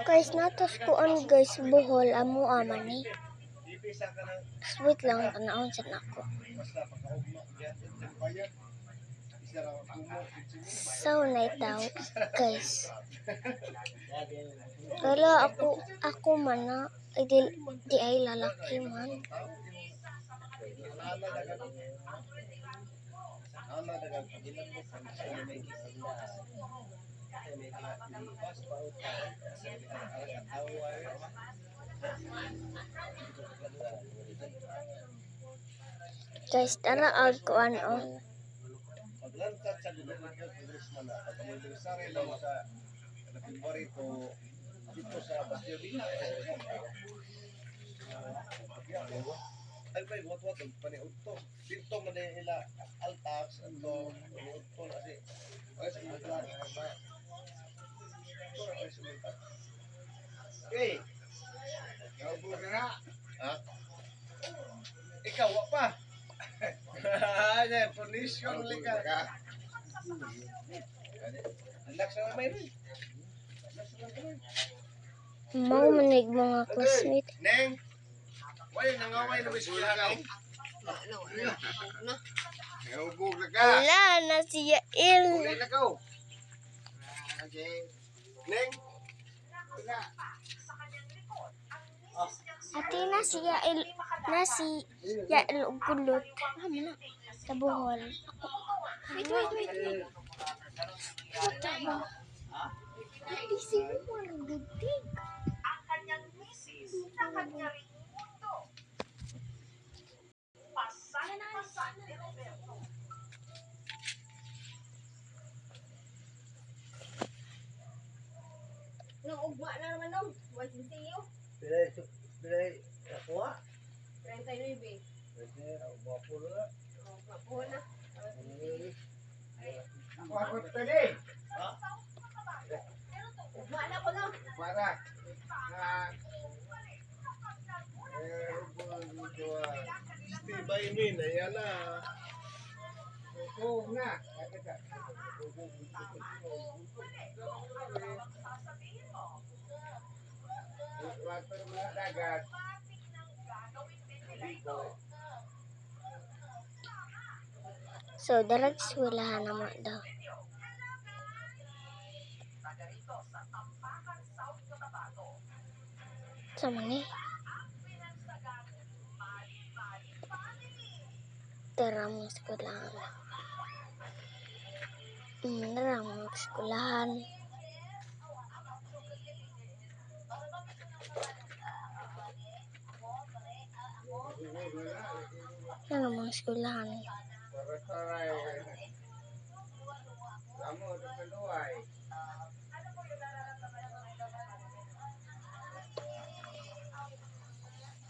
Guys, natos ko guys buhol amo aman ni. Sweet lang tanaon sa nako. So naitaw guys. Kala ako man na di ay lalaki man. Guys, tara ako ano. Paglantad sa congressman na pag-aniversary lang sa February to dito sa Bastiodina. Ay pa wat-wat paniudto. Dito man nila altax anto paniudto kasi ay sa mga okay. Naubo ka na. Ha? Ikaw wa pa. Ay, permission lika. Relax na may rin. Mau manig mga classmate. Neng. Wala nangaway na biskulan. Naubog na ka. Wala na si Yael. Uli na ka. Okay. Neng. Wala. Ati na si Yael. Na si Yael og kulot. Sa buhol. Wait. Tama. Ati si Juan gudig. Ang kanyang misis na kanya ring mundo. Pasan ni Roberto. Nang ugma na naman nung. Why sintiyo? Bilay nakuha. 39. Pwede na umapo na. Mapuho na. Ako tadi. Ha? Ugma na ko lang. Para. Tibay min, ayan na. Oo nga. Water mga dagat. So, darag eskwelahan naman daw. Sama ni. Tara mo eskwelahan. Tara mo eskwelahan. Ano mga eskwelahan? Kamu terpenuai.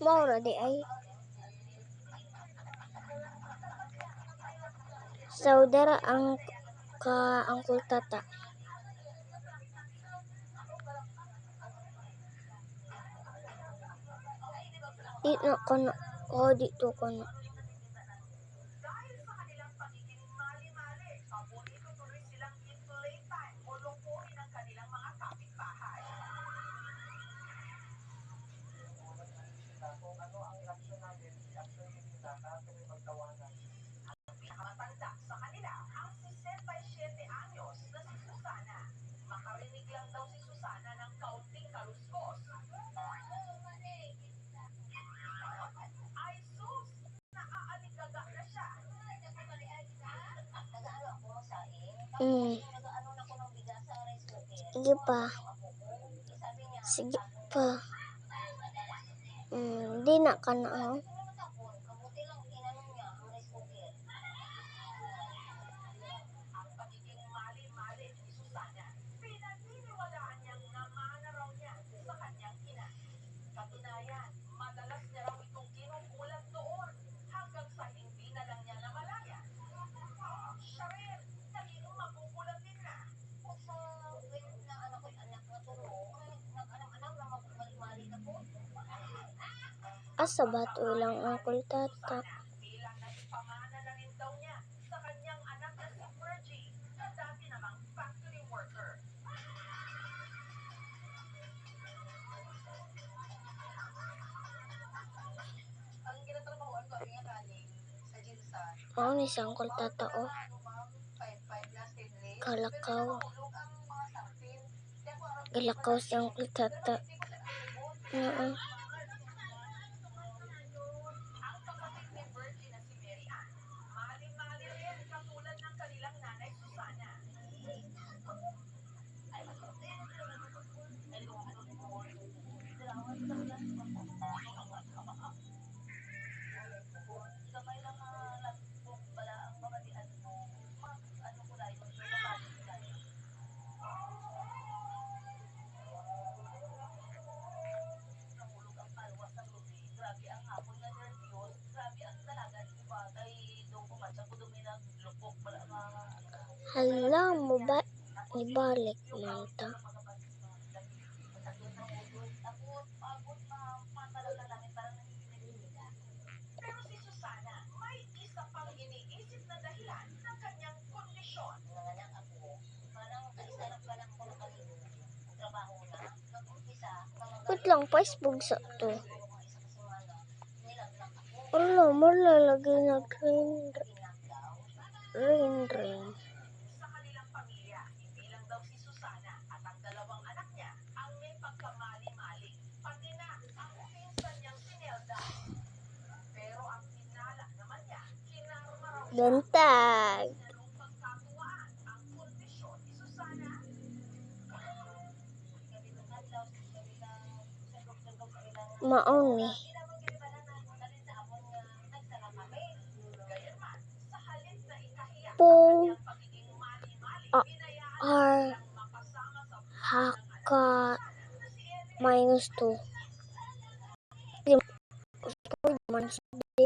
Maura di ay. Saudara ang Uncle Tata. Di na kono. Oh, di to kono. Dahil sa kanilang pagiging mali-mali, paborito tuloy silang i-playtime o lukuhin ang kanilang mga kapitbahay. Kung ano ang reaksyon natin, reaksyon nila na tuloy magtawanan. Ang pinakamatanda sa kanila, ang 67 anyos na si Susana. Makarinig lang daw si Susana ng kaunting kaluskos. Ay sus! Naaalikaga na siya. Sige pa. Sige pa. Di na ka na oh. Ang pagiging mali-mali ni Susana, pinaniniwalaan niyang namana raw niya sa kanyang ina. Katunayan, madalas niya raw itong kinukulat doon hanggang sa hindi na lang niya namalaya. Siya rin, naging magugulat din na. Sa when na anak ko'y anak na turo, nag-anam-anam na magmali-mali na po. Asa bato lang Uncle Tata. Bilang naipamana na rin daw niya sa kanyang anak na si Virgie, na dati namang factory worker. Oo, ni sangkol tatao. Kalakaw. Galakaw sangkol tata. Oo. Ang kapatid ni Virgie na si Mary Ann, mali-mali rin katulad ng kanilang nanay Susana. Hala mo ba ibalik man ta? Pero si Susana, may isa pang iniisip na dahilan ng kanyang kondisyon. Wait lang, Facebook sa to. Wala, malalagay na ring. Sa kanilang pamilya, hindi lang daw si Susana at ang dalawang anak niya ang may pagkamali-mali, pati na ang pinsan niyang si Nelda. Pero ang hinala naman niya, kinarma raw siya Bentag. na nung pagkatuwaan ang kondisyon ni Susana. Maon ni. Gayunman, sa halip na ikahiya Po. ang kanyang pagiging mali-mali, Ah, hinayaan R. siyang makasama sa Haka na si Eric. minus 2. Man sabi.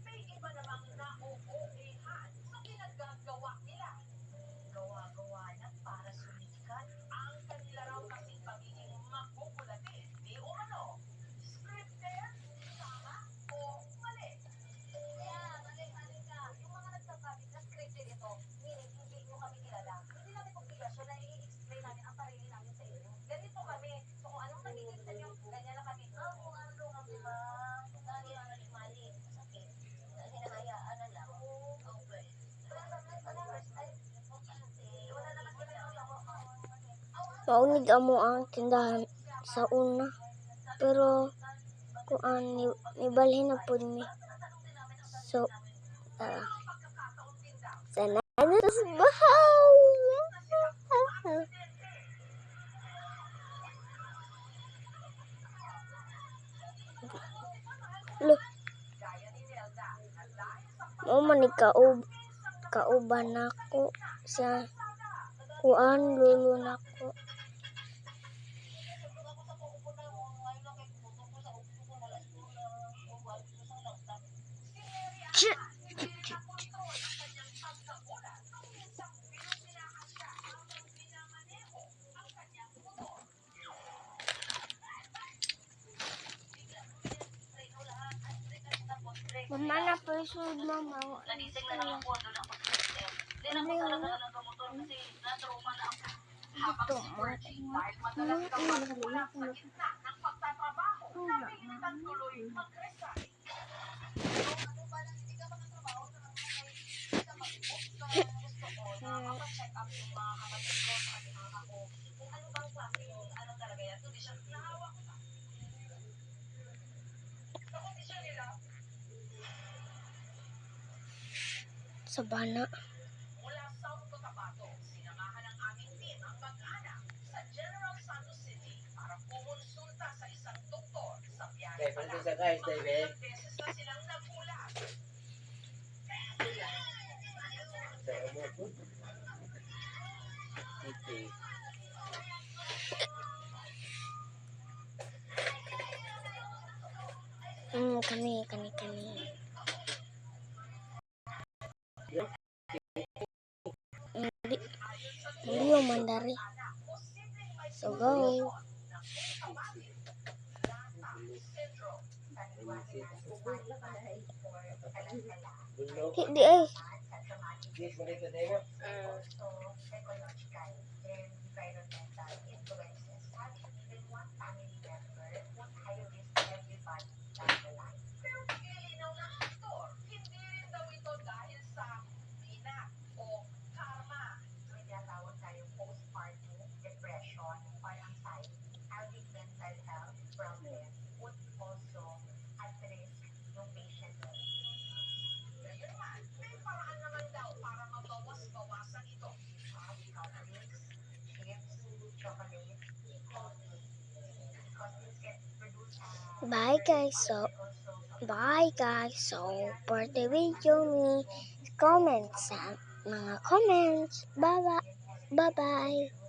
May iba namang nauuwihan sa pinagagawa nila. Gawa-gawa na para sumikat ang kanila raw kasing pagiging makukulatin. Di umano, scripted, tama o mali? Mali ka. Yung mga nagsasabi na scripted ito, meaning hindi nyo kami kilala. Hindi namin obligasyon na i-explain namin ang sarili namin sa inyo. Ganito kami. So kung anong nakikita nyo, ganyan na kami. Kung ano kami ba? Dahil ang mali, masakit. Dahil hinahayaan na lang. Okay. Maunig amo ang tindahan sa una. Pero kuan nibalhin na pud mi. So, sana na sa bahaw. Look. Mo man ni kauban nako sa kuan lulo nako. Mama na po yung mama. Nagising na lang ako, doon ako sa hotel. Hindi na ako talaga nagamotor kasi na-trauma na ako. Habang si Virgie, dahil madalas ka magkulang sa gitna ng pagtatrabaho, napilitan tuloy mag-resign. Nakapag-check up yung mga kapatid ko sa kasama ko. Kung ano bang klase yung ano talaga yan, kondisyon, nahawa ko pa. Sa kondisyon nila, Sabana. mula South Cotabato, sinamahan ng aming team ang mag-anak sa General Santos City para kumonsulta sa isang doktor sa biyahe pa lang. Ilang beses na silang nagulat. Kani. Hindi yung mandari. So go. Hindi ay. Yes, malito tayo. family member would high risk everybody down the line. Pero paglilinaw ng doktor, hindi rin daw ito dahil sa binak o karma. May tinatawag tayong postpartum depression or anxiety. Having mental health problems would also at risk yung patient. Gayunman, may paraan naman daw para mabawas-bawasan ito. Coverings, chips, chocolate, coffee. Because this can produce Bye guys. So, for the video comment sa mga comments. Bye-bye. Bye-bye.